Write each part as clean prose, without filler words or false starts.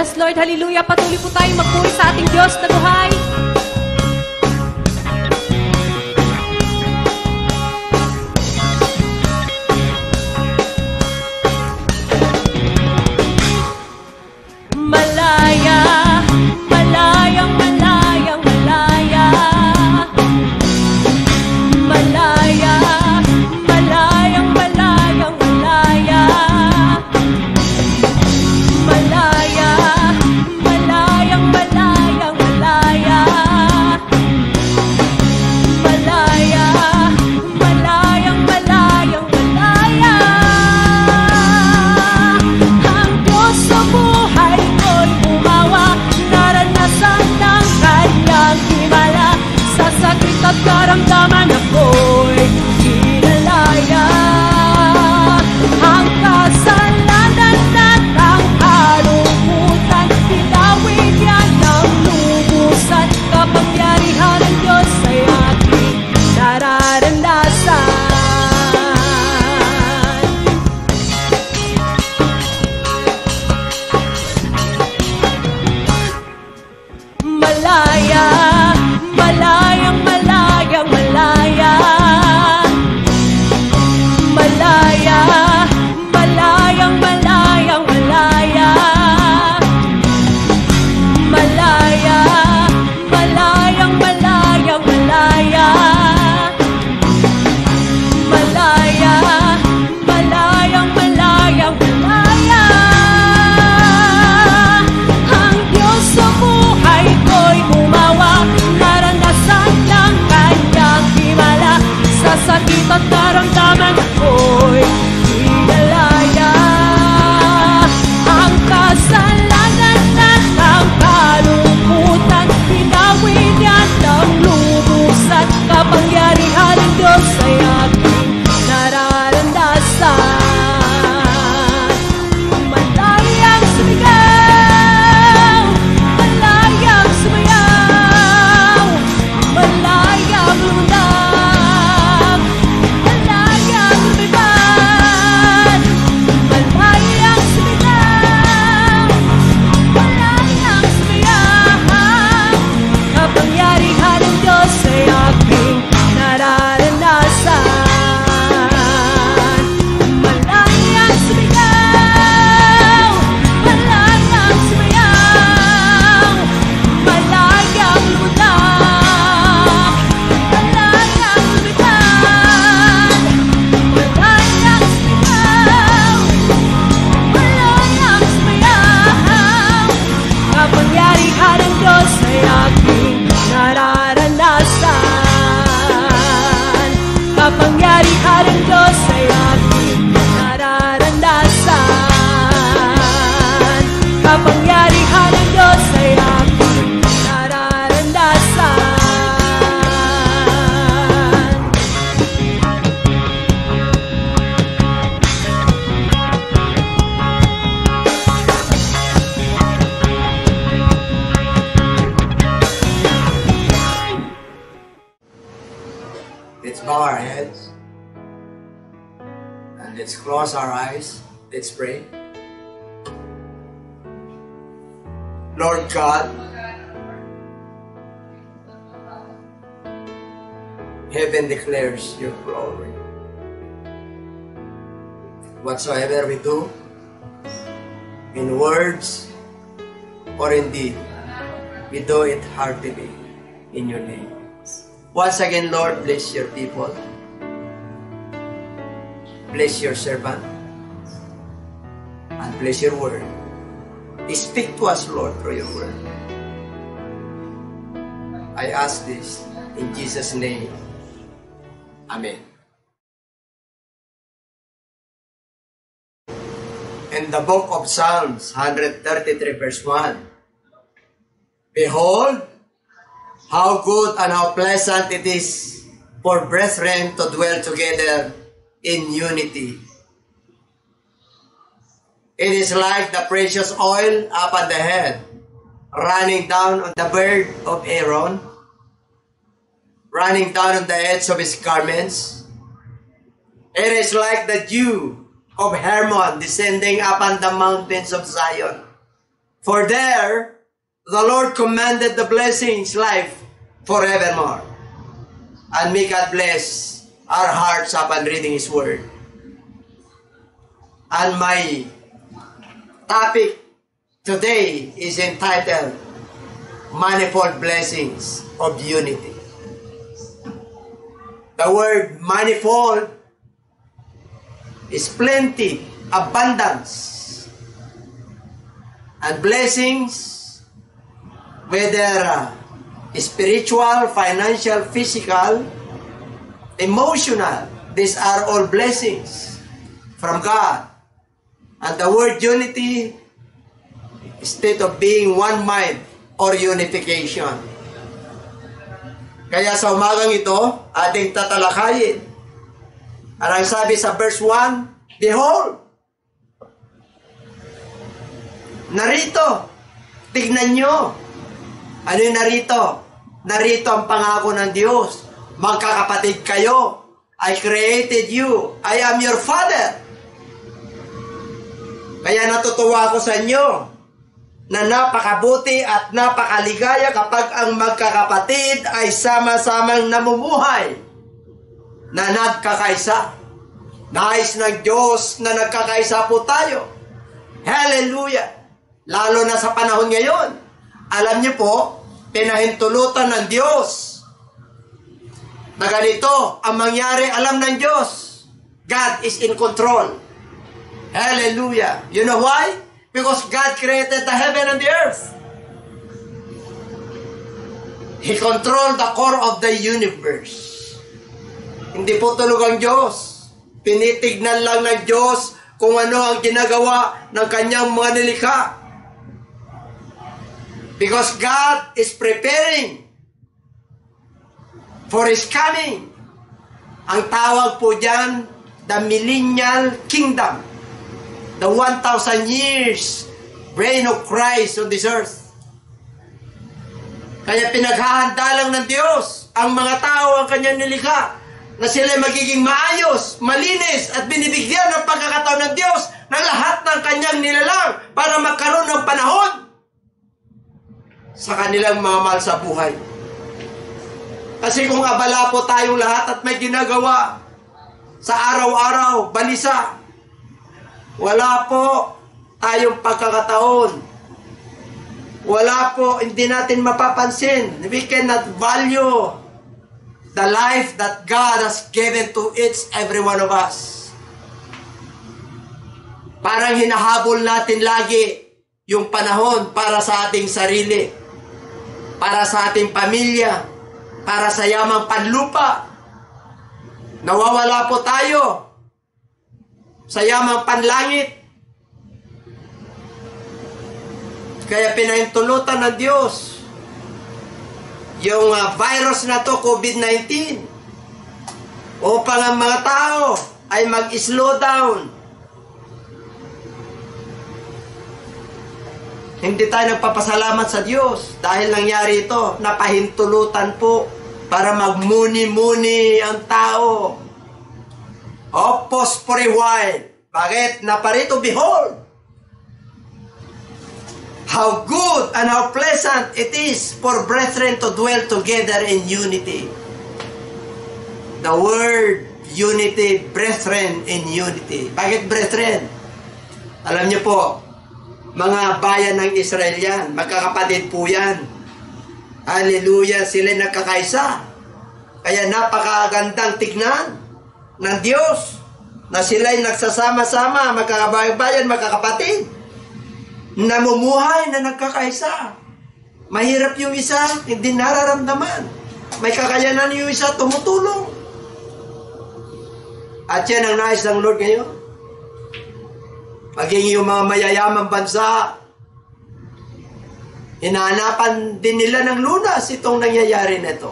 Yes, Lord, hallelujah. Patuloy po tayong magpuri sa ating Diyos na buhay. Malaya, malayang, malayang, malaya. Malaya, malayang, malayang, malaya. Malaya, malayang, malayang, malaya. Malaya, malayang, malayang, malaya. Ang Diyos sa buhay ko'y umawa, naranasan ng kanyang himala. Sa sakit at karamdaman ako'y kinalaya. Ang kasalanan at ang kalungkutan, tinawid yan ng lubusan. Kapangyarihan ng Diyos ay aking nararanasan. Malaya, malayang, malayang, malaya. Malaya, malayang, malayang, malaya. Malaya, malayang, malayang, malaya. Malaya, malayang, malayang, malaya. Ang Diyos sa buhay ko'y umawa, naranasan ng kanyang himala. Sa sakit at karamdaman ako'y kinalaya. Ang kasalanan at ang kalungkutan, tinawid yan ng lubusan. Kapangyarihan ng Diyos ay aking nararanasan. Malayang sumigaw, malayang sumayaw, malayang lumundag, malayang lumipad. Malayang sumigaw, malayang sumayaw, kapangyarihan ng Diyos ay aking nararanasan. Malayang sumigaw, malayang sumayaw, malayang lumundag, malayang lumipad. Malayang sumigaw, malayang sumayaw, kapangyarihan ng Diyos ay aking nararanasan. Kapangyarihan ng Diyos ay aking nararanasan. Kapangyarihan ng Diyos ay aking nararanasan. Let's bow our heads and let's close our eyes. Let's pray. Lord God, heaven declares your glory. Whatsoever we do, in words or in deed, we do it heartily in your name. Once again, Lord, bless your people. Bless your servant. And bless your word. Speak to us, Lord, through your word. I ask this in Jesus' name. Amen. In the book of Psalms, 133 verse 1, behold, how good and how pleasant it is for brethren to dwell together in unity. It is like the precious oil upon the head, running down on the beard of Aaron, running down on the edge of his garments. It is like the dew of Hermon descending upon the mountains of Zion. For there, the Lord commanded the blessings, life forevermore. And may God bless our hearts upon reading His Word. And my topic today is entitled, Manifold Blessings of Unity. The word manifold is plenty, abundance, and blessings, whether spiritual, financial, physical, emotional, these are all blessings from God. And the word unity, state of being one mind or unification. Kaya sa umagang ito, ating tatalakayin. At ang sabi sa verse 1, Behold, narito, tignan nyo. Ano yung narito? Narito ang pangako ng Diyos. Magkakapatid kayo. I created you. I am your Father. Kaya natutuwa ako sa inyo na napakabuti at napakaligaya kapag ang magkakapatid ay sama-samang namumuhay na nagkakaisa. Nais ng Diyos na nagkakaisa po tayo. Hallelujah! Lalo na sa panahon ngayon. Alam niyo po, pinahintulutan ng Diyos na ganito ang mangyari. Alam ng Diyos, God is in control. Hallelujah! You know why? Because God created the heaven and the earth. He controlled the core of the universe. Hindi po tulog ang Diyos. Pinitignan lang ng Diyos kung ano ang ginagawa ng kanyang mga nilikha. Because God is preparing for His coming. Ang tawag po dyan, the millennial kingdom. The 1,000 years reign of Christ on this earth. Kaya pinaghahanda lang ng Diyos ang mga tao ang kanyang nilikha na sila magiging maayos, malinis at binibigyan ng pagkakataon ng Diyos ng lahat ng kanyang nilalang para magkaroon ng panahon sa kanilang mga mahal sa buhay. Kasi kung abala po tayong lahat at may ginagawa sa araw-araw, balisa, wala po tayong pagkakataon. Wala po, hindi natin mapapansin. We cannot value the life that God has given to each every one of us. Parang hinahabol natin lagi yung panahon para sa ating sarili, para sa ating pamilya, para sa yamang panlupa. Nawawala po tayo sa yamang panlangit. Kaya pinahintulutan ng Diyos yung virus na to, COVID-19, upang ang mga tao ay mag-slow down. Hindi tayo nagpapasalamat sa Diyos dahil nangyari ito. Napahintulutan po para magmuni-muni ang tao. Pause for a while. Bakit? Naparito, behold, how good and how pleasant it is for brethren to dwell together in unity. The word unity, brethren in unity. Bakit brethren? Alam niyo po, mga bayan ng Israel yan, magkakapatid po yan. Hallelujah, sila nagkakaisa. Kaya napakagandang tignan ng Diyos na sila'y nagsasama-sama, magkakabayan, magkakapatid, namumuhay na nagkakaisa. Mahirap yung isa, hindi nararamdaman. May kakayanan yung isa, tumutulong. At yan ang nais ng Lord ngayon. Maging yung mga mayayamang bansa, hinahanapan din nila ng lunas itong nangyayari na ito.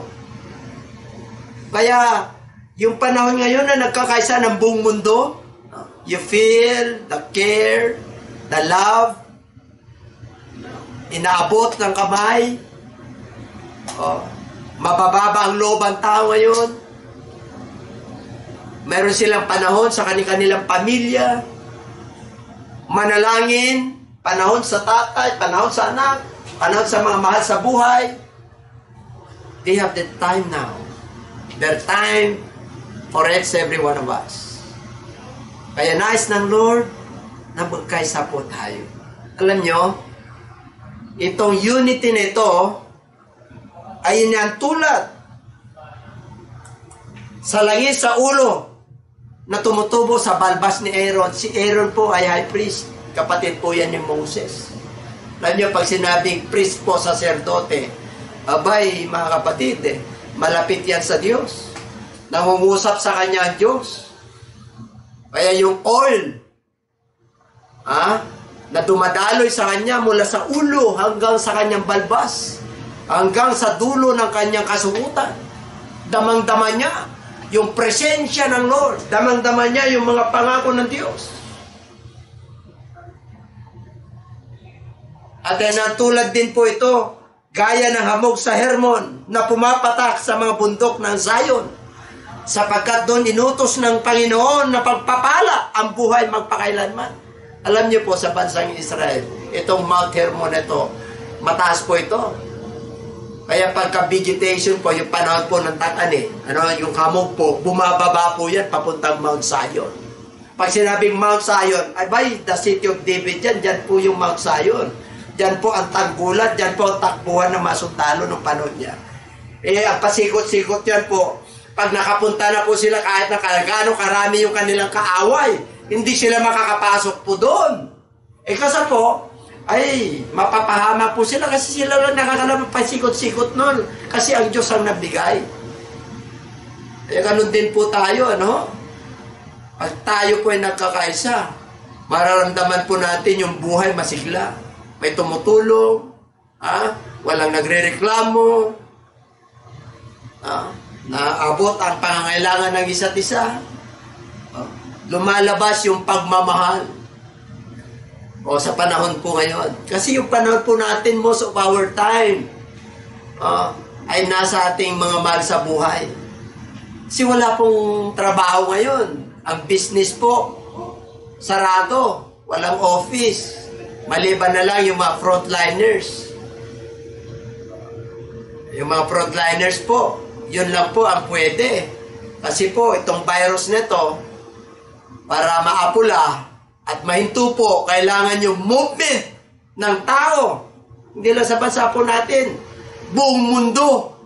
Kaya, yung panahon ngayon na nagkakaisa ng buong mundo, you feel the care, the love, inaabot ng kamay, mabababa ang loob ang tao ngayon, meron silang panahon sa kanilang pamilya, manalangin panahon sa tatay, panahon sa anak, panahon sa mga mahal sa buhay. They have the time now. Their time for every one of us. Kaya nais ng Lord na magkaisa po tayo. Alam nyo, itong unity nito ay inantulad sa langis sa ulo na tumutubo sa balbas ni Aaron. Si Aaron po ay high priest. Kapatid po yan ni Moses. Alam nyo, pag sinabing priest po, saserdote, abay, mga kapatid, malapit yan sa Diyos. Nangungusap sa kanya ang Diyos. Kaya yung oil, na dumadaloy sa kanya mula sa ulo hanggang sa kanyang balbas, hanggang sa dulo ng kanyang kasuutan, damang-dama niya yung presensya ng Lord. Damang-dama niya yung mga pangako ng Diyos. At tulad din po ito, gaya ng hamog sa Hermon na pumapatak sa mga bundok ng Zion, sapagkat doon inutos ng Panginoon na pagpapala ang buhay magpakailanman. Alam niyo po, sa bansang Israel, itong Mount Hermon ito, mataas po ito. Kaya pagka-vegetation po, yung panahon po ng tag-ani, yung hamog po, bumababa po yan papuntang Mount Zion. Pag sinabing Mount Zion, ay bay, the city of David yan, dyan po yung Mount Zion. Dyan po ang tanggulat, dyan po ang takbuhan ng mga sundalo ng panahon niya. Ang pasikot-sikot yan po, pag nakapunta na po sila, kahit na gaano karami yung kanilang kaaway, hindi sila makakapasok po doon. Kasi po, ay mapapahama po sila kasi sila lang nakakalam pasikot-sikot nun. Kasi ang Diyos ang nabigay. Ganun din po tayo, Pag tayo po ay nagkakaisa, mararamdaman po natin yung buhay masigla. May tumutulong, walang nagrereklamo, naabot ang pangangailangan ng isa't isa, lumalabas yung pagmamahal. O sa panahon po ngayon. Kasi yung panahon po natin, most of our time, ay nasa ating mga mahal sa buhay. Kasi wala pong trabaho ngayon. Ang business po, sarado, walang office. Maliban na lang yung mga frontliners. Yung mga frontliners po, yun lang po ang pwede. Kasi po, itong virus nito, para maapula at mahinto po, kailangan yung movement ng tao. Hindi lang sa bansa po natin. Buong mundo.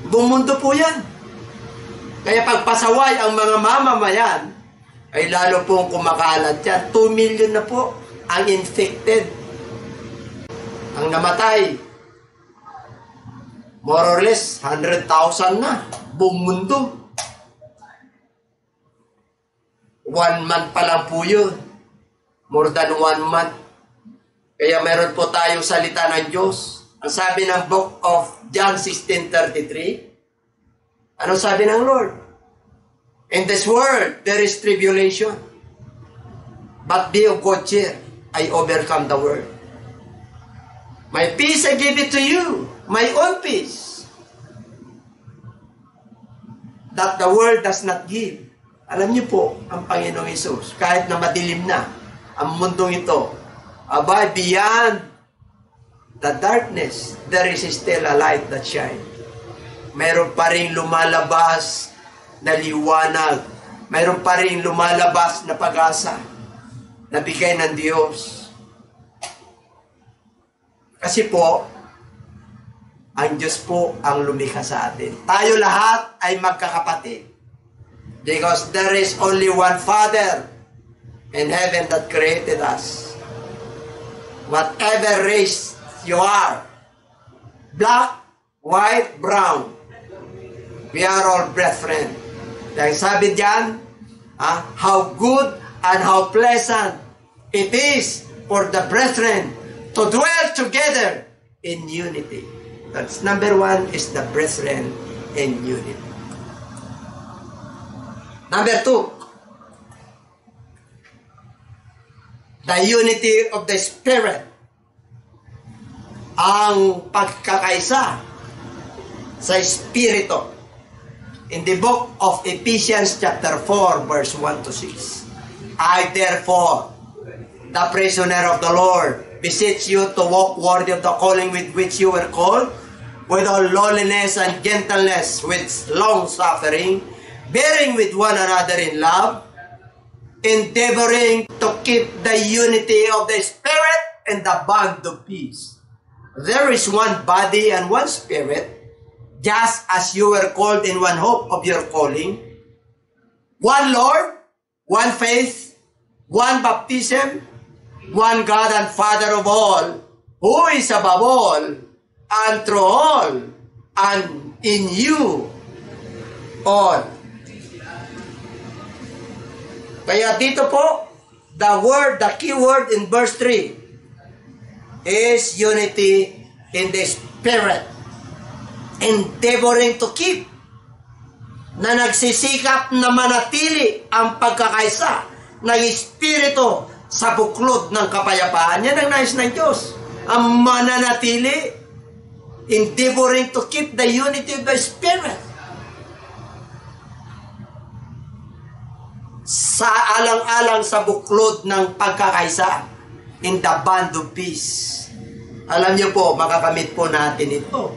Buong mundo po yan. Kaya pagpasaway ang mga mamamayan, ay lalo pong kumakalat yan. 2 million na po ang infected. Ang namatay, more or less, 100,000 na. Buong mundo. 1 month pa lang po yun. More than 1 month. Kaya meron po tayong salita ng Diyos. Ang sabi ng book of John 16:33, anong sabi ng Lord? In this world, there is tribulation. But be of good cheer. I overcome the world. My peace I give it to you. My own peace. That the world does not give. Alam niyo po, ang Panginoong Hesus, kahit na madilim na ang mundong ito, abay, beyond the darkness, there is still a light that shines. Mayroon pa rin lumalabas na liwanag. Mayroon pa rin lumalabas na pag-asa na bigay ng Diyos. Kasi po, ang Diyos po ang lumikha sa atin. Tayo lahat ay magkakapatid. Because there is only one Father in heaven that created us. Whatever race you are, black, white, brown, we are all brethren. Dahil sabi diyan, how good and how pleasant it is for the brethren to dwell together in unity. That's number 1 is the brethren in unity. Number 2, the unity of the Spirit. Ang pagkakaisa sa Espiritu. In the book of Ephesians chapter 4 verse 1 to 6. I therefore, the prisoner of the Lord, beseech you to walk worthy of the calling with which you were called, with all lowliness and gentleness, with long suffering, bearing with one another in love, endeavoring to keep the unity of the Spirit and the bond of peace. There is one body and one Spirit, just as you were called in one hope of your calling, one Lord, one faith, one baptism, one God and Father of all, who is above all, and through all, and in you all. Kaya dito po, the key word in verse 3 is unity in the Spirit. Endeavoring to keep, na nagsisikap na manatili ang pagkakaisa ng Espiritu sa buklod ng kapayapaan. Yan ang nais ng Diyos. Ang mananatili, endeavoring to keep the unity of the Spirit. Sa alang-alang sa buklod ng pagkakaisa, in the bond of peace. Alam niyo po, makakamit po natin ito.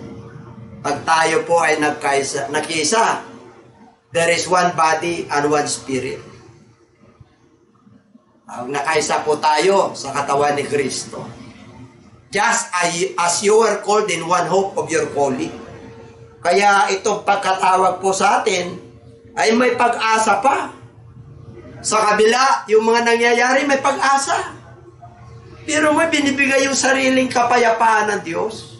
Pag tayo po ay nagkaisa, there is one body and one Spirit. Nakaisa po tayo sa katawan ni Kristo. Just as you were called in one hope of your calling. Kaya itong pagkatawag po sa atin ay may pag-asa pa. Sa kabila, yung mga nangyayari may pag-asa. Pero may binibigay yung sariling kapayapaan ng Diyos.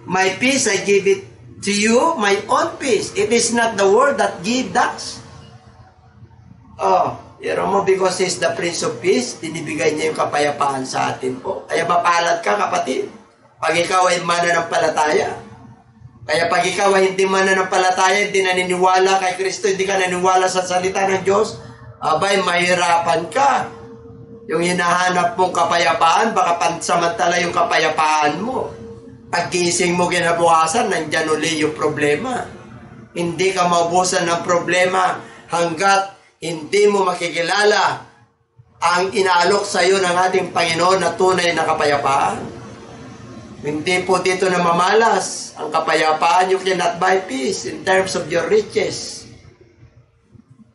My peace I give it to you, my own peace. It is not the world that gives us. Because He is the Prince of Peace, dinibigay niya yung kapayapaan sa atin po. Kaya mapalad ka, kapatid, pag ikaw ay mananampalataya. Kaya pag ikaw ay hindi mananampalataya, hindi naniniwala kay Kristo, hindi ka naniniwala sa salita ng Diyos, abay, mahirapan ka. Yung hinahanap mong kapayapaan, baka pansamantala yung kapayapaan mo. Paggising mo kinabukasan, nandyan uli yung problema. Hindi ka maubusan ng problema hanggat hindi mo makikilala ang inaalok sa iyo ng ating Panginoon na tunay na kapayapaan. Hindi po dito na mamalas ang kapayapaan. You cannot buy peace in terms of your riches.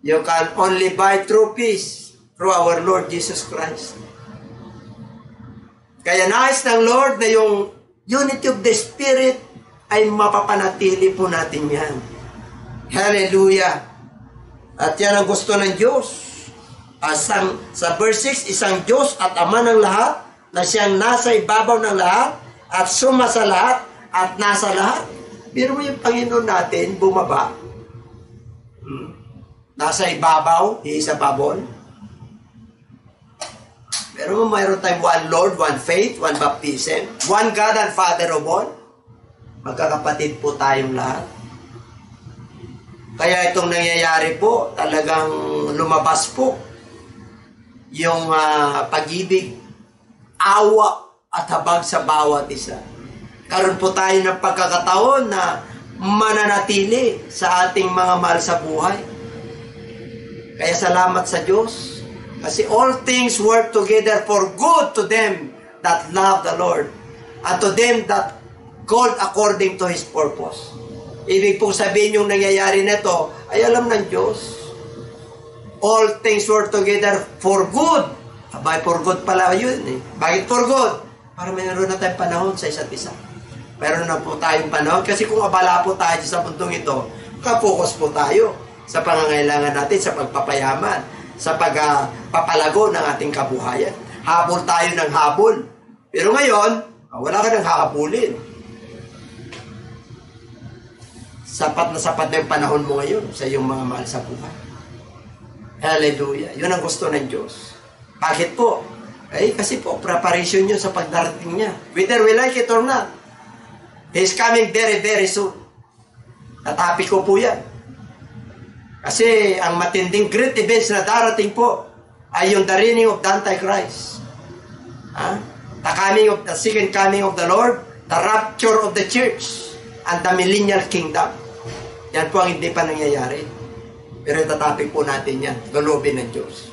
You can only buy true peace through our Lord Jesus Christ. Kaya nais ng Lord na yung unity of the Spirit ay mapapanatili po natin yan. Hallelujah! At yan ang gusto ng Diyos. Sa verse 6, isang Diyos at Ama ng lahat, na siyang nasa ibabaw ng lahat, at suma sa lahat, at nasa lahat. Pero yung Panginoon natin, bumaba. Nasa ibabaw, He is above all. Pero mayroon tayong one Lord, one faith, one baptism, one God and Father of all. Magkakapatid po tayong lahat. Kaya itong nangyayari po, talagang lumabas po yung pag-ibig, awa at habag sa bawat isa. Karoon po tayo ng pagkakataon na mananatili sa ating mga mahal sa buhay. Kaya salamat sa Diyos. Kasi all things work together for good to them that love the Lord, and to them that called according to His purpose. Ibig pong sabihin yung nangyayari nito ay alam ng Diyos. All things work together for good. Abay, for good pala yun eh. Bakit for good? Para mayroon na tayong panahon sa isa't isa. Meron na po tayong panahon. Kasi kung abala po tayo sa mundong ito, kapokus po tayo sa pangangailangan natin, sa pagpapayaman, sa pagpapalago ng ating kabuhayan. Habol tayo ng habol. Pero ngayon, wala ka nang hahabulin. Sapat na yung panahon mo ngayon sa iyong mga mahal sa buhay. Hallelujah. Yun ang gusto ng Diyos. Bakit po? Kasi po, preparation yun sa pagdarating niya. Whether we like it or not. He's coming very, very soon. Tatapi ko po yan. Kasi ang matinding great events na darating po ay yung the reigning of the Antichrist. The second coming of the Lord, the rapture of the church, and the millennial kingdom. Yan po ang hindi pa nangyayari. Pero itatapik po natin yan. Lulubin ng Diyos.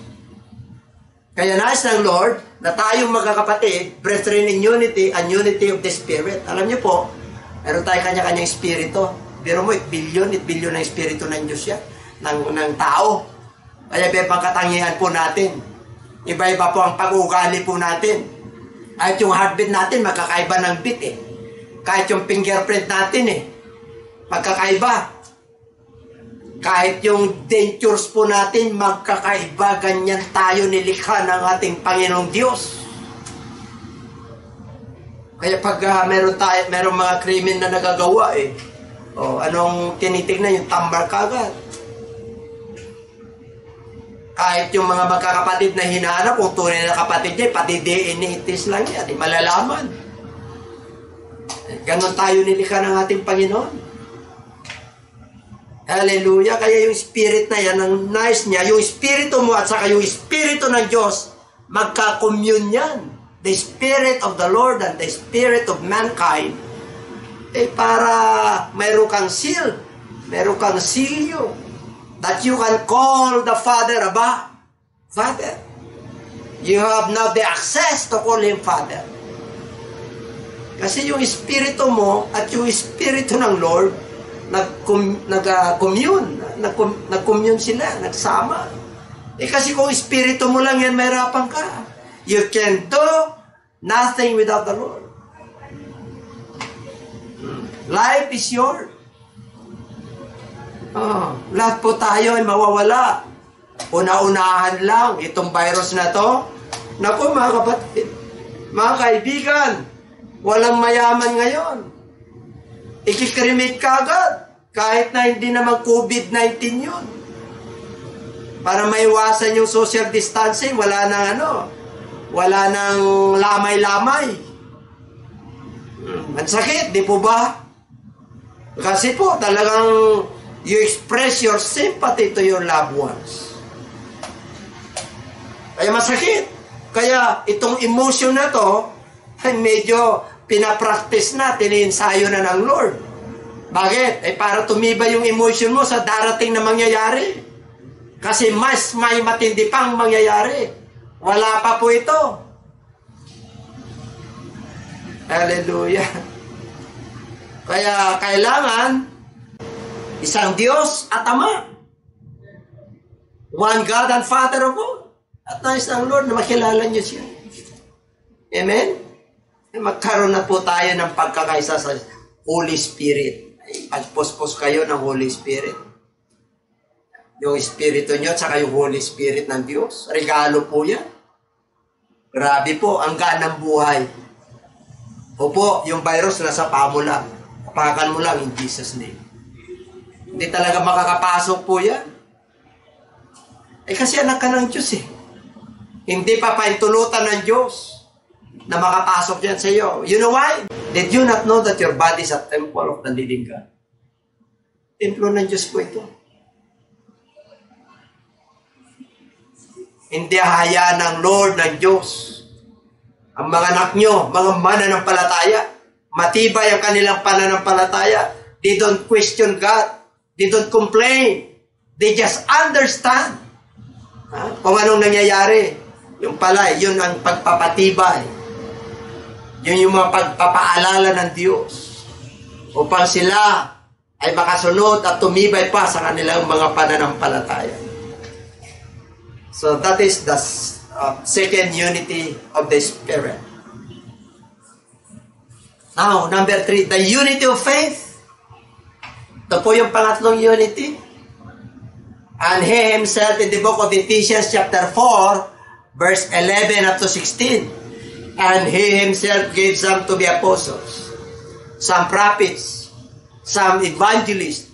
Kaya nais ng Lord na tayong magkakapatid, brethren in unity and unity of the Spirit. Alam niyo po, meron tayo kanya-kanyang espiritu. Pero mo, 8 billion ng espiritu ng Diyos yan, ng tao. Kaya iba katangian po natin. Iba-iba po ang pag-ugali po natin. Kahit yung heartbeat natin, magkakaiba ng beat eh. Kahit yung fingerprint natin eh, magkakaiba. Kahit yung dentures po natin, magkakaiba. Ganyan tayo nilikha ng ating Panginoong Diyos. Kaya pag merong mga krimen na nagagawa eh, anong tinitignan? Yung tambal kagad. Kahit yung mga magkakapatid na hinahanap, kung tunay na kapatid niya, pati DNA test lang yan, malalaman. Ganon tayo nilikha ng ating Panginoon. Hallelujah. Kaya yung spirit na yan, ang nice niya, yung spirito mo at saka yung spirito ng Diyos, magka-commune yan. The Spirit of the Lord and the Spirit of mankind, para mayroon kang seal, mayroon kang silyo, that you can call the Father Abba, Father. You have now the access to call Him Father. Kasi yung espiritu mo at yung espiritu ng Lord, nag-commune sila, nagsama. Kasi kung espiritu mo lang yan, mahirapan ka. You can do nothing without the Lord. Life is yours. Lahat po tayo ay mawawala. Una-unahan lang itong virus na to. Naku mga kapatid, mga kaibigan, walang mayaman ngayon. Ikikrimate ka agad, kahit na hindi naman COVID-19 yun. Para maiwasan yung social distancing, wala nang lamay-lamay. Ang sakit, di po ba? Kasi po, talagang you express your sympathy to your loved ones. Kaya masakit. Kaya itong emotion na to, ay medyo pinapractice na, tiniensayo na ng Lord. Bakit? Para tumibay yung emotion mo sa darating na mangyayari. Kasi mas may matindi pang mangyayari. Wala pa po ito. Hallelujah. Kaya kailangan isang Diyos at Ama. One God and Father of all. At nais ng Lord na makilala niyo siya. Amen? Magkaroon na po tayo ng pagkakaisa sa Holy Spirit. Pagpospos kayo ng Holy Spirit. Yung Espiritu nyo at saka yung Holy Spirit ng Diyos. Regalo po yan. Grabe po, ang ganang buhay. Opo, yung virus nasa paa mo lang. Kapakan mo lang in Jesus' name. Hindi talaga makakapasok po yan. Kasi anak ka ng Diyos eh. Hindi pa paintulutan ng Diyos na makapasok yan sa iyo. You know why? Did you not know that your body is a temple of the living God? Templo ng Diyos po ito. Hindi hayaan ng Lord ng Diyos. Ang mga anak nyo, mga mananampalataya, matibay ang kanilang pananampalataya. They don't question God. They don't complain. They just understand. Kung anong nangyayari. Yung pala, yun ang pagpapatibay. Yun yung mga pagpapaalala ng Diyos. Upang sila ay makasunod at tumibay pa sa kanilang mga pananampalataya. So that is the second unity of the Spirit. Now, number 3, the unity of faith. Ito po yung pangatlong unity. And He Himself in the book of Ephesians chapter 4, verse 11 up to 16. And He Himself gave some to be apostles, some prophets, some evangelists,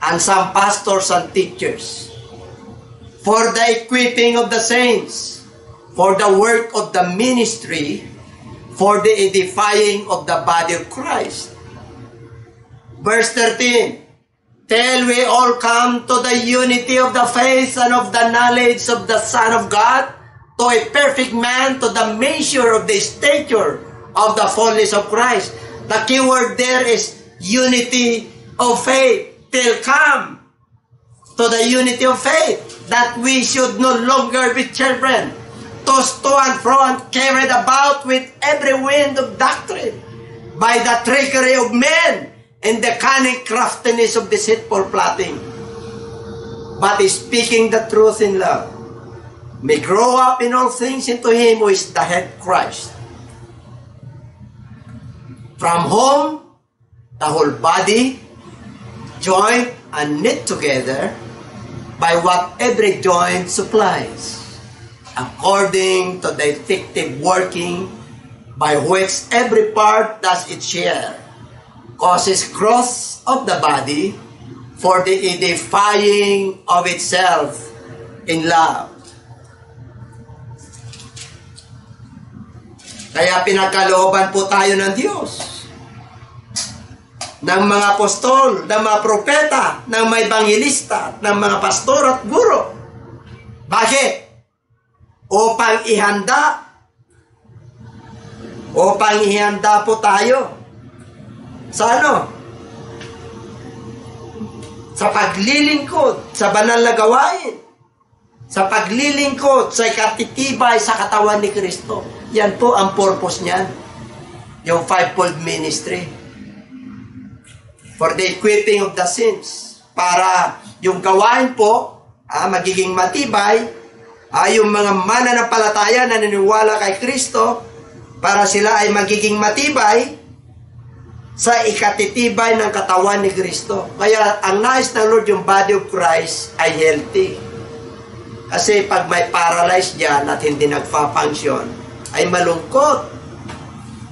and some pastors and teachers, for the equipping of the saints, for the work of the ministry, for the edifying of the body of Christ. Verse 13, till we all come to the unity of the faith and of the knowledge of the Son of God, to a perfect man, to the measure of the stature of the fullness of Christ. The key word there is unity of faith. Till come to the unity of faith, that we should no longer be children, to tossed to and fro and carried about with every wind of doctrine, by the trickery of men and the cunning craftiness of deceitful plotting. But speaking the truth in love, may grow up in all things into Him who is the head, Christ, from whom the whole body, joined and knit together by what every joint supplies, according to the effective working by which every part does its share, causes growth of the body for the edifying of itself in love. Kaya pinagkalooban po tayo ng Diyos, ng mga apostol, ng mga propeta, ng mga evangelista, ng mga pastor at guro. Bakit? Upang ihanda po tayo sa ano? Sa paglilingkod, sa banal na gawain, sa paglilingkod, sa ikatitibay sa katawan ni Kristo. Yan po ang purpose niyan, yung fivefold ministry. For the equipping of the saints, para yung gawain po magiging matibay, yung mga mananampalataya na naniniwala kay Kristo, para sila ay magiging matibay sa ikatitibay ng katawan ni Kristo. Kaya ang nais ng Lord, yung body of Christ ay healthy. Kasi pag may paralyzed dyan at hindi nagpa-function, ay malungkot.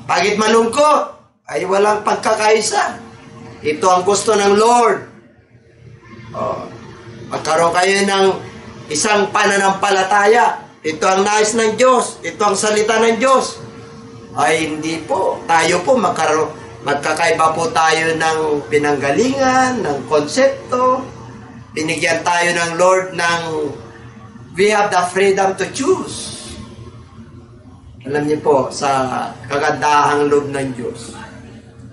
Pagit malungkot, ay walang pagkakaisa. Ito ang gusto ng Lord. Magkaroon kayo ng isang pananampalataya. Ito ang nais ng Diyos. Ito ang salita ng Diyos. Ay hindi po. Tayo po magkakaiba po tayo ng pinanggalingan, ng konsepto. Binigyan tayo ng Lord ng we have the freedom to choose. Alam niyo po, sa kagandahang loob ng Diyos,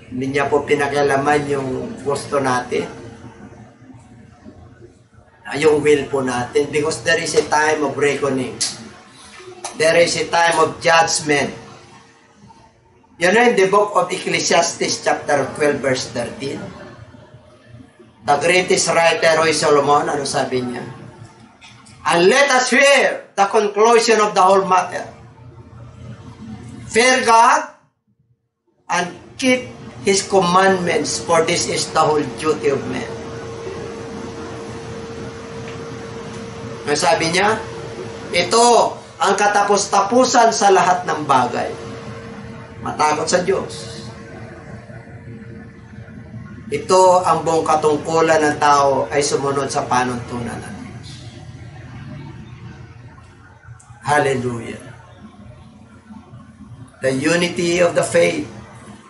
hindi niya po pinakialaman yung gusto natin, yung will po natin, because there is a time of reckoning. There is a time of judgment. You know, in the book of Ecclesiastes chapter 12 verse 13, the greatest writer is Solomon, ano sabi niya? And let us hear the conclusion of the whole matter. Fear God and keep His commandments, for this is the whole duty of man. Ano sabi niya? Ito ang katapos-tapusan sa lahat ng bagay. Matakot sa Diyos. Ito ang buong katungkulan ng tao ay sumunod sa panuntunan ng Diyos. Hallelujah. The unity of the faith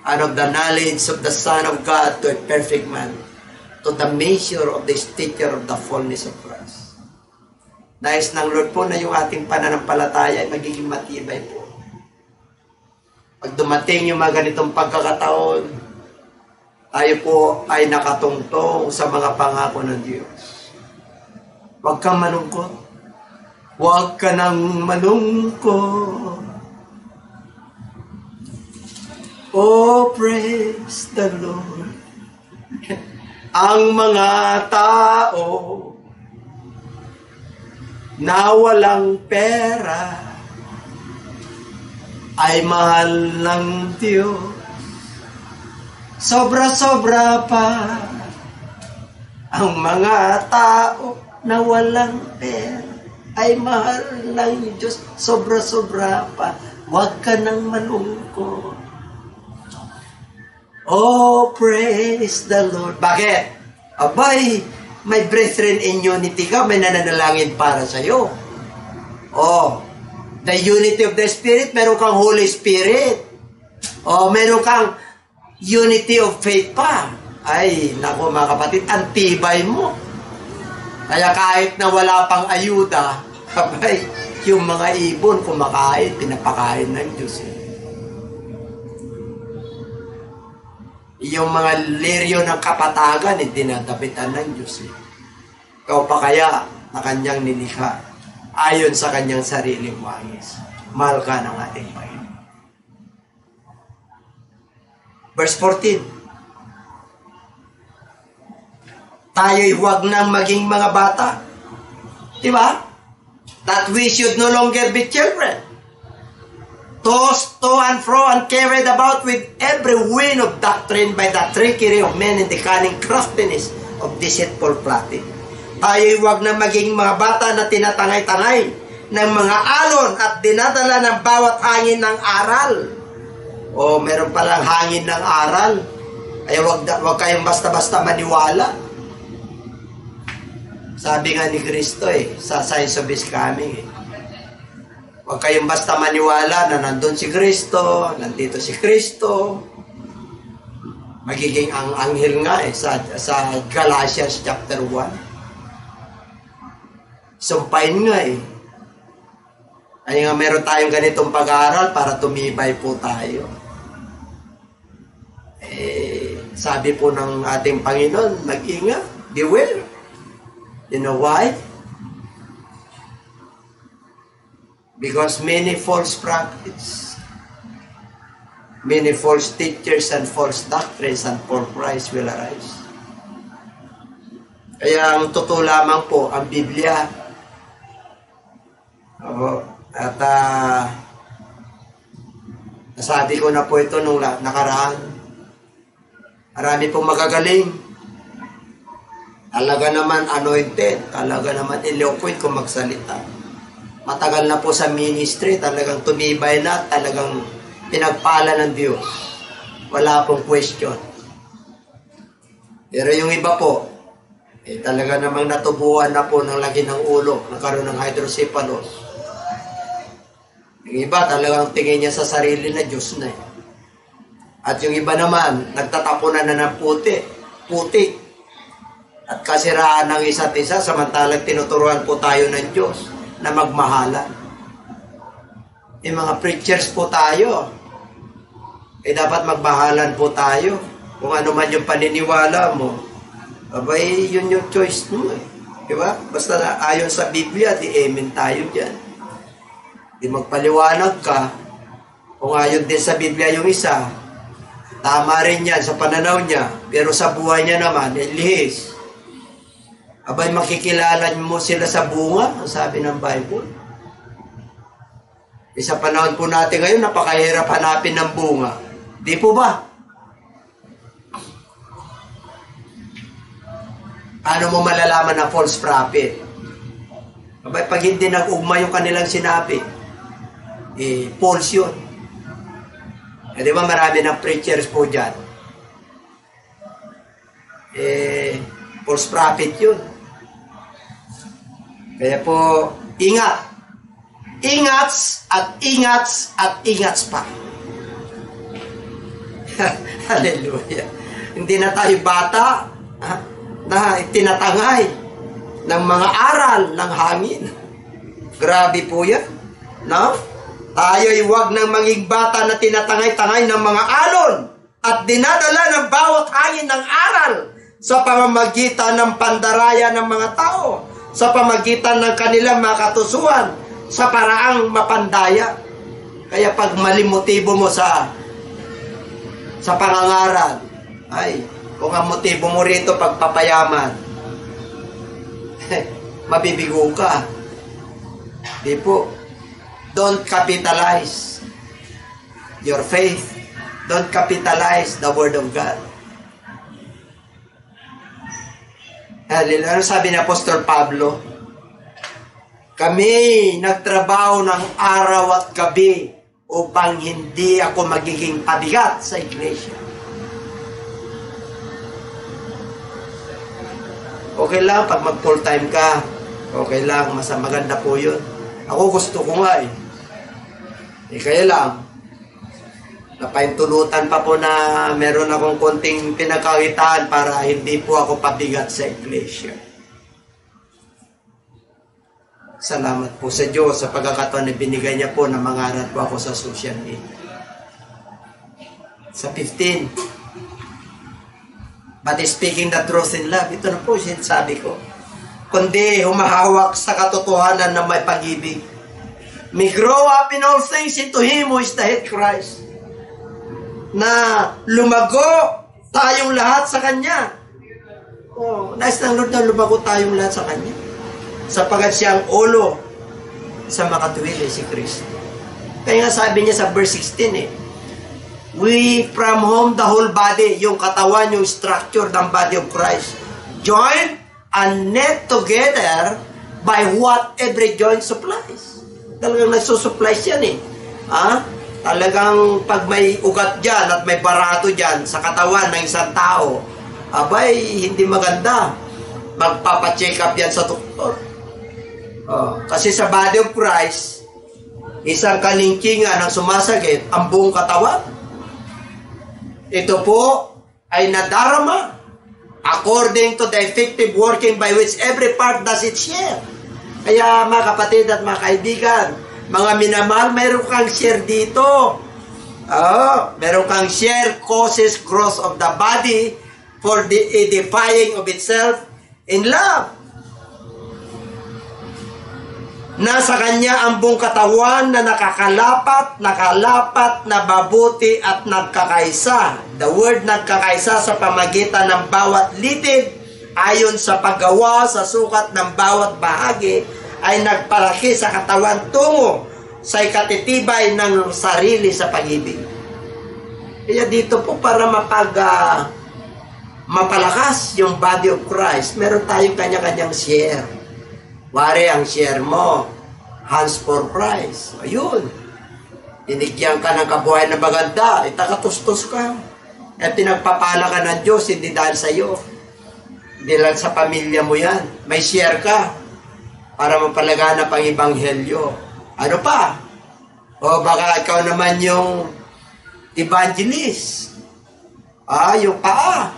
and of the knowledge of the Son of God to a perfect man, to the measure of the stature of the fullness of Christ. Nais ng Lord po na yung ating pananampalataya ay magiging matibay po. Pag dumating yung mga ganitong pagkakataon, tayo po ay nakatungtong sa mga pangako ng Diyos. Huwag kang malungkot. Huwag ka nang malungkot. Oh, praise the Lord. Ang mga tao na walang pera ay mahal ng Diyos. Sobra-sobra pa. Ang mga tao na walang pera ay mahal ng Diyos. Sobra-sobra pa. Huwag ka nang malungkot. Oh, praise the Lord. Bakit? Abay, may brethren in unity ka, may nananalangin para sa'yo. Oh, the unity of the Spirit, meron kang Holy Spirit. Oh, meron kang unity of faith pa. Ay, naku mga kapatid, ang tibay mo. Kaya kahit na wala pang ayuda, abay, yung mga ibon kumakain, pinapakain ng Diyos. Yung mga liryo ng kapatagan, dinadapitan ng Diyos. Ikaw pa kaya na kanyang nilikha ayon sa kanyang sariling wangis. Mahal ka ng ating Panginoon. Verse 14. Tayo'y huwag nang maging mga bata. Diba? That we should no longer be children, tossed to and fro and carried about with every wind of doctrine by the trickery of men and the cunning craftiness of deceitful plotting. Tayo'y huwag na maging mga bata na tinatangay-tangay ng mga alon at dinadala ng bawat hangin ng aral. O meron palang hangin ng aral. Ay huwag kayong basta-basta maniwala. Sabi nga ni Kristo sa Signs of His Coming. Huwag kayong basta maniwala na nandun si Kristo, nandito si Kristo. Magiging ang anghel nga sa Galatians chapter 1. Sumpain nga Ay nga meron tayong ganitong pag-aaral para tumibay po tayo. Sabi po ng ating Panginoon, mag-ingat, beware. You know why? Because many false prophets, many false teachers and false doctrines and false Christ will arise. Kaya ang totoo lamang po, ang Biblia, at nasabi ko na po ito nung nakaraan, marami pong magagaling, talaga naman anointed, talaga naman eloquent kung magsalita. Matagal na po sa ministry, talagang tumibay na, talagang pinagpala ng Diyos. Wala pong question. Pero yung iba po, talaga namang natubuhan na po ng lagi ng ulo, nagkaroon ng hydrocephalus. Yung iba talagang tingin niya sa sarili na Diyos na At yung iba naman, nagtatapunan na ng putik. At kasiraan ng isa't isa, samantalang tinuturuan po tayo ng Diyos na magmahalan. Yung mga preachers po tayo, dapat magmahalan po tayo. Kung ano man yung paniniwala mo, abay, yun yung choice mo Diba? Basta na ayon sa Biblia, di amen tayo dyan. Di magpaliwanag ka, kung ayon din sa Biblia yung isa, tama rin yan sa pananaw niya, pero sa buhay niya naman, lihis. Abay, makikilala mo sila sa bunga, ang sabi ng Bible. Sa panahon po natin ngayon, napakahirap hanapin ng bunga. Di po ba? Paano mo malalaman na false prophet? Abay, pag hindi nag-ugma yung kanilang sinabi, false yun. Di ba marami ng preachers po dyan? False prophet yun. Kaya po, ingat. Ingats at ingats at ingats pa. Hallelujah. Hindi na tayo bata na tinatangay ng mga aral ng hangin. Grabe po yan. No? Tayo'y huwag nang maging bata na tinatangay-tangay ng mga alon at dinadala ng bawat hangin ng aral sa pamamagitan ng pandaraya ng mga tao, sa pamamagitan ng kanilang mga katusuan, sa paraang mapandaya. Kaya pag mali motibo mo sa pangangaral, ay, kung ang motibo mo rito pagpapayaman, mabibigo ka. Di po. Don't capitalize your faith. Don't capitalize the Word of God. Ano sabi ni Apostol Pablo? Kami nagtrabaho ng araw at gabi upang hindi ako magiging pabigat sa iglesia. Okay lang pag mag full time ka. Okay lang, mas maganda po yun. Ako gusto ko nga kaya lang, napaintulutan pa po na meron akong konting pinagkakitaan para hindi po ako pabigat sa iglesia. Salamat po sa Diyos sa pagkakataon na binigay niya po na mangaral po ako sa social media. Sa 15, but speaking the truth in love, ito na po sinasabi ko. Kundi humahawak sa katotohanan na may pag-ibig. may grow up in all things into Him who is the head, Christ. Na lumago tayong lahat sa Kanya. Nais ng Lord na lumago tayong lahat sa Kanya. Sapagat siya ang ulo sa makatuwid si Kristo. Kaya nga sabi niya sa verse 16 we from whom the whole body, yung katawan, yung structure ng body of Christ, joined and knit together by what every joint supplies. Talagang nagsusupplies yan Talagang pag may ugat dyan at may barato dyan sa katawan ng isang tao, abay, hindi maganda. Magpapacheck up yan sa doktor. Kasi sa body of Christ, isang kalingkingan ang sumasakit ang buong katawan. Ito po ay nadarama according to the effective working by which every part does its share. Kaya mga kapatid at mga kaibigan, mga minamahal, meron kang share dito. Meron kang share causes growth of the body for the edifying of itself in love. Nasa Kanya ang buong katawan na nakalapat, na mabuti at nagkakaisa. The word nagkakaisa sa pamagitan ng bawat litid ayon sa paggawa sa sukat ng bawat bahagi ay nagpalaki sa katawan tungo sa ikatitibay ng sarili sa pag-ibig. Kaya dito po para mapalakas yung body of Christ, meron tayong kanya-kanyang share. Wari ang share mo, hands for Christ. Ayun. Binigyan ka ng kabuhay na maganda, itakatustos ka. At pinagpapala ka ng Diyos, hindi dahil sa iyo. Hindi lang sa pamilya mo yan. May share ka para mapalaganap ang ebanghelyo. Ano pa? O baka ikaw naman yung evangelist. Yung paa.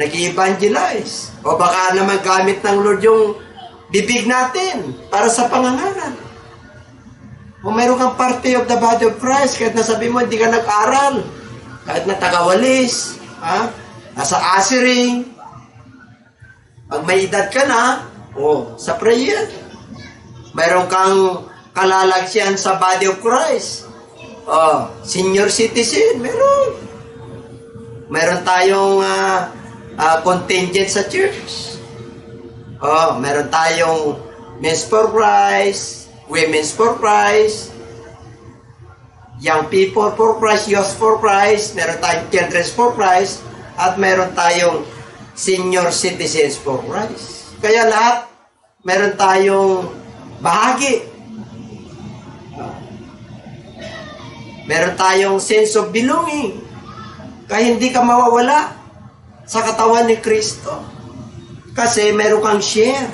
Nag-evangelize. O baka naman gamit ng Lord yung bibig natin para sa pangangaral. Kung mayroon kang party of the body of Christ, kahit nasabi mo hindi ka nag-aral, kahit na tagawalis, nasa ushering, pag may edad ka na, sa prayer, mayroon kang kalalagyan sa body of Christ. Senior citizen, meron. Meron tayong contingent sa church. Meron tayong men's for Christ, women's for Christ, young people for Christ, youth for Christ, meron tayong children's for Christ, at meron tayong senior citizens for Christ. Kaya lahat, meron tayong bahagi. Meron tayong sense of belonging. Kaya hindi ka mawawala sa katawan ni Kristo. Kasi meron kang share.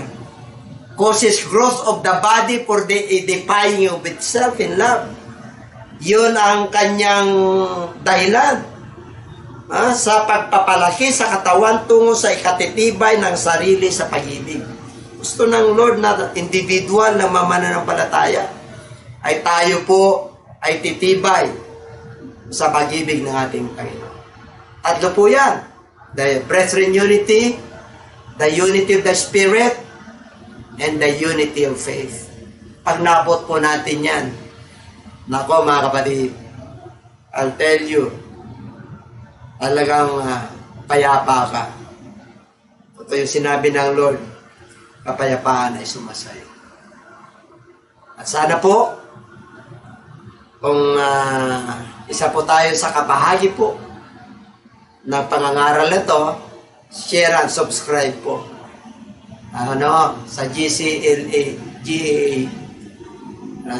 Causes growth of the body for the edifying of itself in love. Yun ang kanyang dahilan. Sa pagpapalaki sa katawan tungo sa ikatitibay ng sarili sa pag-ibig. Gusto ng Lord na individual na mamananampalataya ay tayo po ay titibay sa pag-ibig ng ating Panginoon. Tatlo po yan. The brethren unity, the unity of the Spirit, and the unity of faith. Pag nabot po natin yan, nako mga kapatid, I'll tell you, talagang payapa ka. Ito yung sinabi ng Lord, kapayapaan ay sumasayo. At sana po, kung isa po tayo sa kabahagi po ng pangangaral na to, share and subscribe po. Sa GCLA,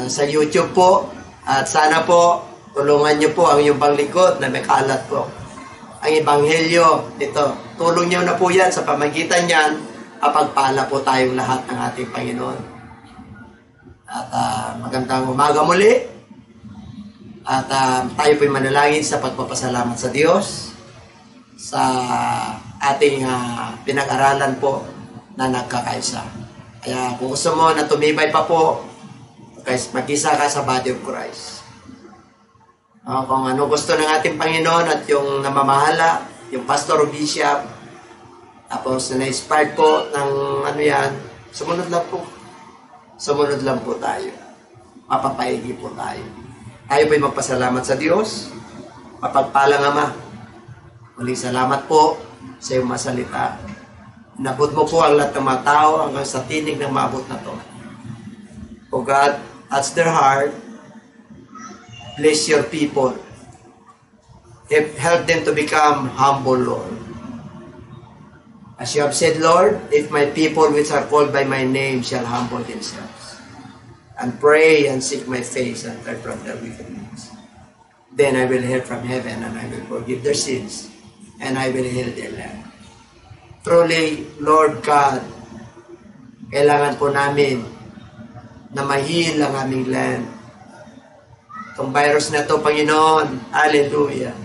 sa YouTube po. At sana po, tulungan nyo po ang iyong panglingkod na may kalat po. Ang ebanghelyo, ito, tulong nyo na po yan sa pamagitan yan, pagpala po tayong lahat ng ating Panginoon. At magandang umaga muli. At tayo po'y manalangin sa pagpapasalamat sa Diyos sa ating pinag-aralan po na nagkakaisa. Kaya kung gusto mo na tumibay pa po, mag-isa ka sa body of Christ. Kung ano gusto ng ating Panginoon at yung namamahala, yung pastor o bishop, tapos na-inspired po ng sumunod lang po. Sumunod lang po tayo. mapapaigi po tayo. Tayo po'y magpasalamat sa Diyos. Mapagpalang Ama, muling salamat po sa iyong masalita. Nabot mo po ang lahat ng mga tao hanggang sa tinig ng maabot na to. O God, touch their heart. Bless your people. Help them to become humble, Lord. As you have said, Lord, if my people which are called by my name shall humble themselves and pray and seek my face and turn from their wickedness, then I will hear from heaven and I will forgive their sins and I will heal their land. Truly, Lord God, kailangan po namin na ma-heal ang aming land. Itong virus na ito, Panginoon, hallelujah.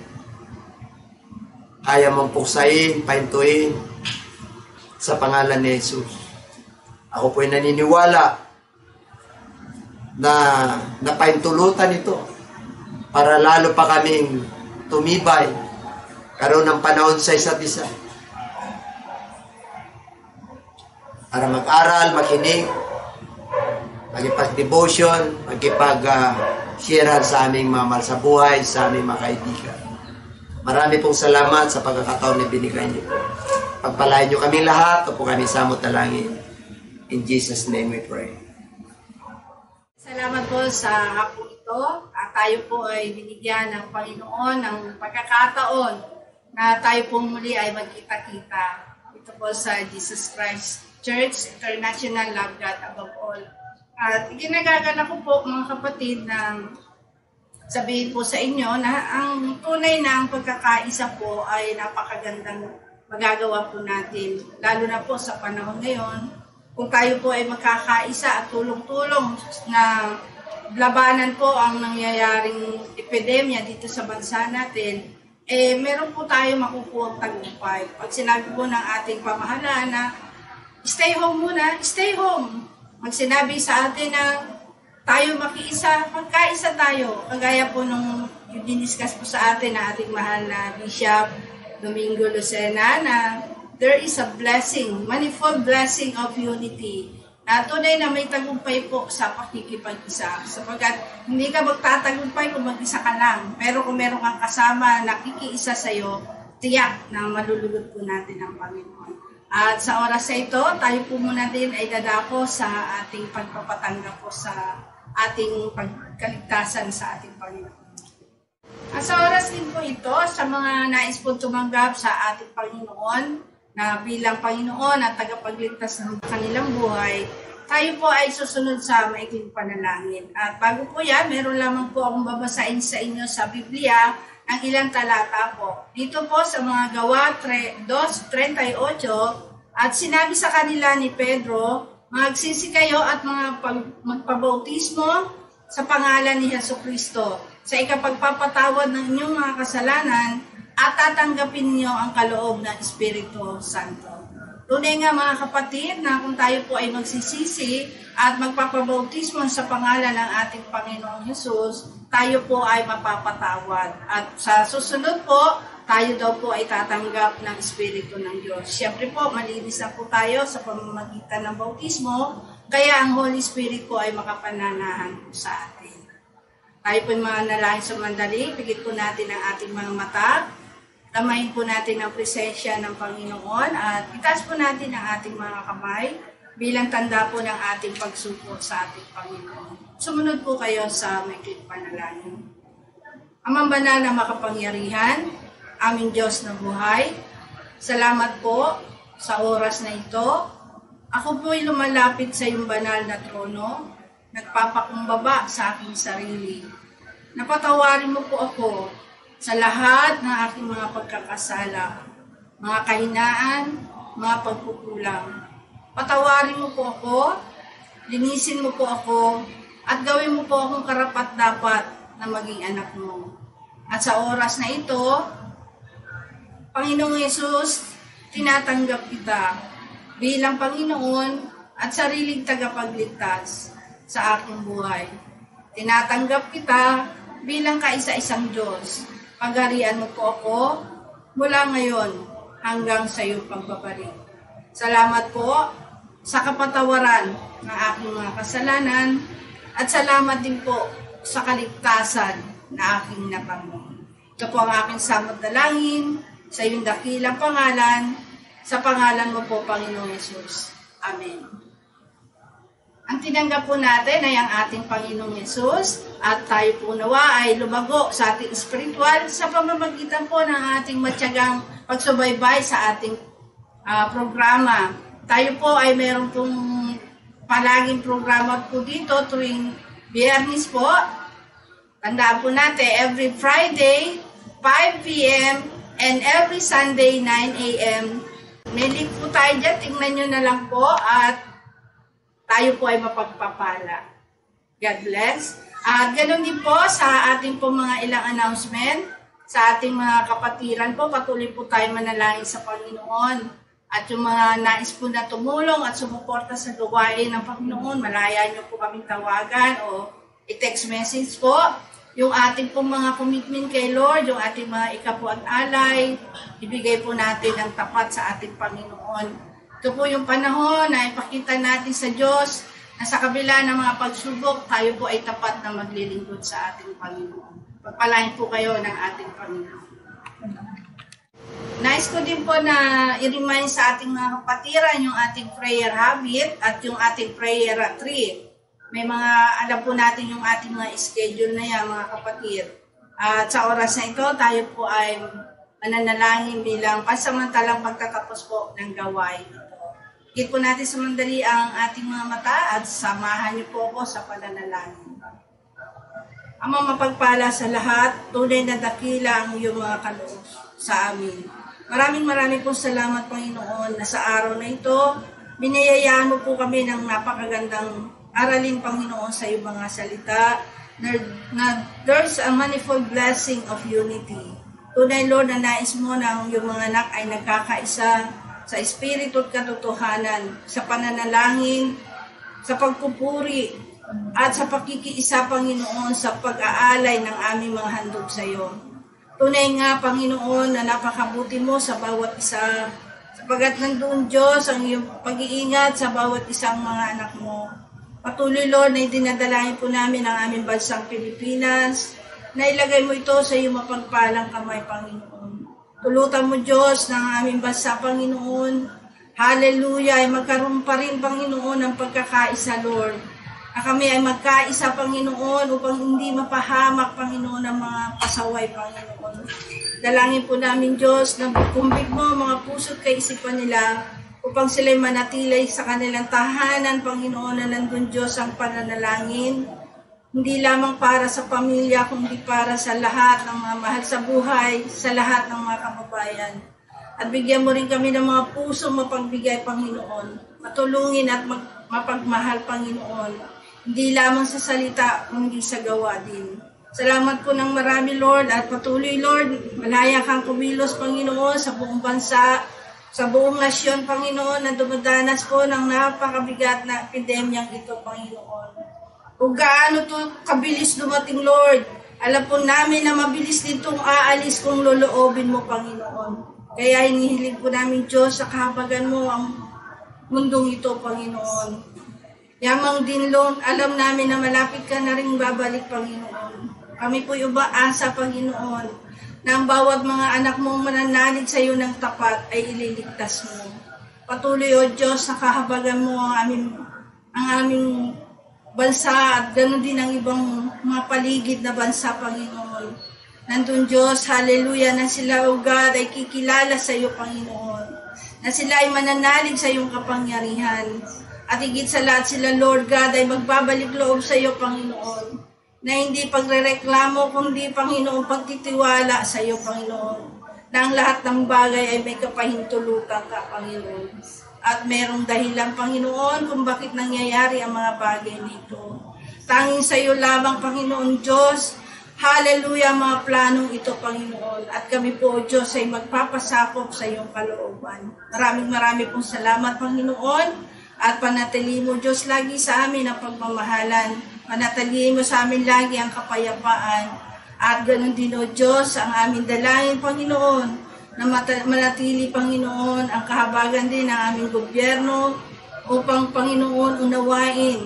Kaya mong puksain, pahintuin sa pangalan ni Jesus. Ako po'y naniniwala na napahintulutan ito para lalo pa kaming tumibay, karoon ng panahon sa isa't isa. Para mag-aral, makinig, magipag-devotion, magipag-sharehan sa aming mga mahal sa buhay, sa aming mga kaibigan. Marami pong salamat sa pagkakataon na binigay niyo po. Pagpalain niyo kami lahat, o po kami samot na langit. In Jesus' name we pray. Salamat po sa hapon ito. Tayo po ay binigyan ng Panginoon ng pagkakataon na tayo po muli ay magkita-kita. Ito po sa Jesus Christ Church International, Love God Above All. At ginagagalak ko po mga kapatid na sabihin po sa inyo na ang tunay na ang pagkakaisa po ay napakagandang magagawa po natin. Lalo na po sa panahon ngayon, kung tayo po ay magkakaisa at tulong-tulong na labanan po ang nangyayaring epidemya dito sa bansa natin, meron po tayo makukuha tagumpay. Pag sinabi po ng ating pamahalaan na stay home muna, stay home. Pag sinabi sa atin na tayo makiisa, magkaisa tayo. Kagaya po nung diniscuss po sa atin na ating mahal na Bishop Domingo Lucena na there is a blessing, manifold blessing of unity. Na tunay na may tagumpay po sa pakikipag-isa. Sapagkat hindi ka magtatagumpay kung mag-isa ka lang. Pero kung meron kang kasama na kikiisa sa'yo, tiyak na malulugod po natin ang Panginoon. At sa oras na ito, tayo po muna din ay dadako sa ating pagpapatanggap po sa ating pagkaligtasan sa ating Panginoon. At sa oras din po ito, sa mga nais po tumanggap sa ating Panginoon, na bilang Panginoon at tagapagligtas ng kanilang buhay, tayo po ay susunod sa maikling panalangin. At bago po yan, meron lamang po akong babasain sa inyo sa Biblia ang ilang talata po. Dito po sa mga Gawa 2:38, at sinabi sa kanila ni Pedro, magsisi kayo at magpabautismo sa pangalan ni Jesucristo sa ikapagpapatawad ng inyong mga kasalanan at tatanggapin niyo ang kaloob ng Espiritu Santo. Tunay nga mga kapatid na kung tayo po ay magsisisi at magpapabautismo sa pangalan ng ating Panginoong Hesus, tayo po ay mapapatawad. At sa susunod po, tayo daw po ay tatanggap ng Espiritu ng Diyos. Siyempre po, malinis na po tayo sa pamamagitan ng bautismo, kaya ang Holy Spirit po ay makapananahan po sa atin. Tayo po ay manalangin sa mandali, pigit po natin ang ating mga mata, tamahin po natin ang presensya ng Panginoon at itaas po natin ang ating mga kamay bilang tanda po ng ating pagsuko sa ating Panginoon. Sumunod po kayo sa maikling panalangin. Amang banal na makapangyarihan, aming Diyos na buhay, salamat po sa oras na ito. Ako po'y lumalapit sa iyong banal na trono, nagpapakumbaba sa aking sarili. Napatawarin mo po ako sa lahat ng aking mga pagkakasala, mga kahinaan, mga pagkukulang. Patawarin mo po ako, linisin mo po ako, at gawin mo po akong karapat-dapat na maging anak mo. At sa oras na ito, Panginoong Hesus, tinatanggap kita bilang Panginoon at sariling tagapagligtas sa aking buhay. Tinatanggap kita bilang kaisa-isang Diyos. Pagharian mo po ako mula ngayon hanggang sa iyong pagbabalik. Salamat po sa kapatawaran ng aking mga kasalanan At salamat din po sa kaligtasan na aking natanggap. Ito po ang aking samot dalangin sa iyong dakilang pangalan, sa pangalan mo po, Panginoong Yesus. Amen. Ang tinanggap po natin ay ang ating Panginoong Yesus at tayo po nawa ay lumago sa ating spiritual sa pamamagitan po ng ating matyagang pagsubaybay sa ating programa. Tayo po ay meron pong palaging programa po dito tuwing Biyernes po. Tandaan po natin, every Friday, 5 p.m. and every Sunday, 9 a.m. May link po tayo dyan, tingnan nyo na lang po at tayo po ay mapagpapala. God bless. At ganoon din po sa ating po mga ilang announcement, sa ating mga kapatiran po, patuloy po tayo manalangin sa Panginoon. At yung mga nais po na tumulong at sumuporta sa gawain ng Panginoon, malaya nyo po kaming tawagan o i-text message po. Yung ating po mga commitment kay Lord, yung ating mga ikapu at alay, ibigay po natin ang tapat sa ating Panginoon. Ito po yung panahon na ipakita natin sa Diyos na sa kabila ng mga pagsubok, tayo po ay tapat na maglilingkod sa ating Panginoon. Pagpalain po kayo ng ating Panginoon. Nais ko din po na i-remind sa ating mga kapatiran yung ating prayer habit at yung ating prayer tree. May mga, alam po natin yung ating mga schedule na yan, mga kapatid. At sa oras na ito, tayo po ay mananalangin bilang pansamantalang pagtatapos po ng gawain. Higit po natin sa mandali ang ating mga mata at samahan niyo po ako sa pananalangin. Ama, mapagpala sa lahat, tunay na dakila ang iyong mga kaloob sa amin. Maraming pong salamat, Panginoon, na sa araw na ito, biniyayaan mo po kami ng napakagandang aralin, Panginoon, sa iyong mga salita, na there's a manifold blessing of unity. Tunay, Lord, na nais mo na ang iyong mga anak ay nagkakaisa sa espiritu at katotohanan, sa pananalangin, sa pagpupuri, at sa pakikiisa, Panginoon, sa pag-aalay ng aming mga handog sa iyo. Tunay nga, Panginoon, na napakabuti mo sa bawat isa, sapagat nandoon, Diyos, ang iyong pag-iingat sa bawat isang mga anak mo. Patuloy, Lord, na dinadalahin po namin ang aming bansang Pilipinas, na ilagay mo ito sa iyong mapagpalang kamay, Panginoon. Tulutan mo, Diyos, ng aming bansa, Panginoon. Hallelujah, ay magkaroon pa rin, Panginoon, ng pagkakaisa, Lord. Na kami ay magkaisa, Panginoon, upang hindi mapahamak, Panginoon, ang mga pasaway, Panginoon. Dalangin po namin, Diyos, na kumbig mo mga puso't kaisipan nila upang sila'y manatilay sa kanilang tahanan, Panginoon, na nandun, Diyos, ang pananalangin. Hindi lamang para sa pamilya, kundi para sa lahat ng mga mahal sa buhay, sa lahat ng mga kababayan. At bigyan mo rin kami ng mga pusong mapagbigay, Panginoon. Matulungin at mapagmahal, Panginoon. Hindi lamang sa salita, kundi sa gawa din. Salamat po ng marami, Lord, at patuloy, Lord, malaya kang kumilos, Panginoon, sa buong bansa, sa buong nasyon, Panginoon, na dumadanas po ng napakabigat na epidemyang ito, Panginoon. Kung gaano to kabilis dumating, Lord, alam po namin na mabilis ditong aalis kung loloobin mo, Panginoon. Kaya hinihiling po namin, Diyos, sa kahabagan mo ang mundong ito, Panginoon. Yamang din, Lord, alam namin na malapit ka na rin babalik, Panginoon. Kami po umaasa, Panginoon, na ang bawat mga anak mong mananalig sa iyo ng tapat ay ililigtas mo. Patuloy, O Diyos, sa kahabagan mo ang aming bansa at ganoon din ang ibang mga paligid na bansa, Panginoon. Nandun, Diyos, hallelujah, na sila, O God, ay kikilala sa iyo, Panginoon. Na sila ay mananalig sa iyong kapangyarihan. At higit sa lahat sila, Lord God, ay magbabalik loob sa iyo, Panginoon. Na hindi pagrereklamo, kundi, Panginoon, pagtitiwala sa iyo, Panginoon. Na ang lahat ng bagay ay may kapahintulutan ka, Panginoon. At merong dahilan, Panginoon, kung bakit nangyayari ang mga bagay nito. Tanging sa iyo lamang, Panginoon Diyos, hallelujah, mga planong ito, Panginoon. At kami po, Diyos, ay magpapasakop sa iyong kalooban. Maraming pong salamat, Panginoon. At panatili mo, Diyos, lagi sa amin ang pagmamahalan. Panatili mo sa amin lagi ang kapayapaan. At ganun din, O Diyos, ang aming dalangin, Panginoon, na manatili, Panginoon, ang kahabagan din ng aming gobyerno upang, Panginoon, unawain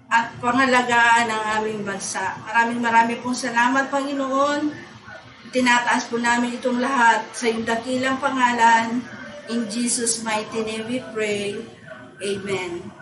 at pangalagaan ng aming bansa. Maraming pong salamat, Panginoon. Tinataas po namin itong lahat sa iyong dakilang pangalan. In Jesus' mighty name we pray. Amen.